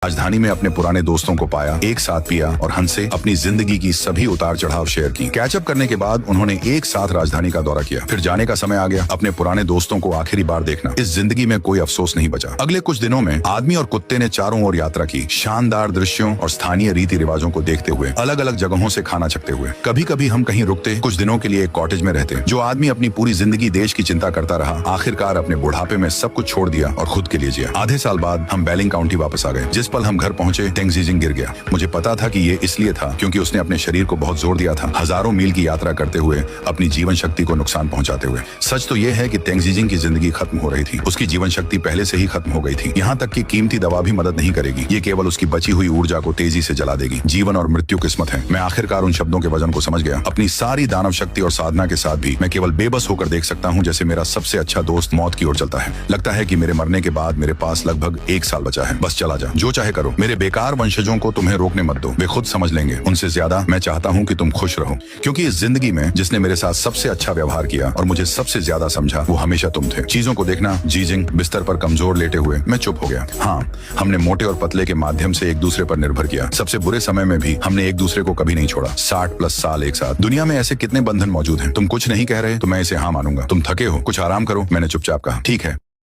राजधानी में अपने पुराने दोस्तों को पाया, एक साथ पिया और हंसे, अपनी जिंदगी की सभी उतार चढ़ाव शेयर की। कैचअप करने के बाद उन्होंने एक साथ राजधानी का दौरा किया। फिर जाने का समय आ गया, अपने पुराने दोस्तों को आखिरी बार देखना। इस जिंदगी में कोई अफसोस नहीं बचा। अगले कुछ दिनों में आदमी और कुत्ते ने चारों ओर यात्रा की, शानदार दृश्यों और स्थानीय रीति रिवाजों को देखते हुए, अलग अलग जगहों से खाना चखते हुए। कभी कभी हम कहीं रुकते, कुछ दिनों के लिए एक कॉटेज में रहते। जो आदमी अपनी पूरी जिंदगी देश की चिंता करता रहा, आखिरकार अपने बुढ़ापे में सब कुछ छोड़ दिया और खुद के लिए जिया। आधे साल बाद हम बेलिंग काउंटी वापस आ गए। जिस पल हम घर पहुंचे, टेंग जीजिंग गिर गया। मुझे पता था कि ये इसलिए था क्योंकि उसने अपने शरीर को बहुत जोर दिया था, हजारों मील की यात्रा करते हुए, अपनी जीवन शक्ति को नुकसान पहुंचाते हुए। सच तो यह है कि टेंग जीजिंग की जिंदगी खत्म हो रही थी। उसकी जीवन शक्ति पहले से ही खत्म हो गई थी। यहाँ तक कि कीमती दवा भी मदद नहीं करेगी। ये केवल उसकी बची हुई ऊर्जा को तेजी से जला देगी। जीवन और मृत्यु किस्मत है। मैं आखिरकार उन शब्दों के वजन को समझ गया। अपनी सारी दानव शक्ति और साधना के साथ भी मैं केवल बेबस होकर देख सकता हूँ जैसे मेरा सबसे अच्छा दोस्त मौत की ओर चलता है। लगता है कि मेरे मरने के बाद मेरे पास लगभग एक साल बचा है। बस चला जा, जो चाहे करो। मेरे बेकार वंशजों को तुम्हें रोकने मत दो, वे खुद समझ लेंगे। उनसे ज्यादा मैं चाहता हूँ कि तुम खुश रहो, क्योंकि इस जिंदगी में जिसने मेरे साथ सबसे अच्छा व्यवहार किया और मुझे सबसे ज्यादा समझा, वो हमेशा तुम थे। चीजों को देखना, जीजिंग बिस्तर पर कमजोर लेटे हुए, मैं चुप हो गया। हाँ, हमने मोटे और पतले के माध्यम से एक दूसरे पर निर्भर किया। सबसे बुरे समय में भी हमने एक दूसरे को कभी नहीं छोड़ा। 60+ साल एक साथ। दुनिया में ऐसे कितने बंधन मौजूद हैं। तुम कुछ नहीं कह रहे तो मैं इसे हाँ मानूंगा। तुम थके हो, कुछ आराम करो। मैंने चुपचाप कहा, ठीक है।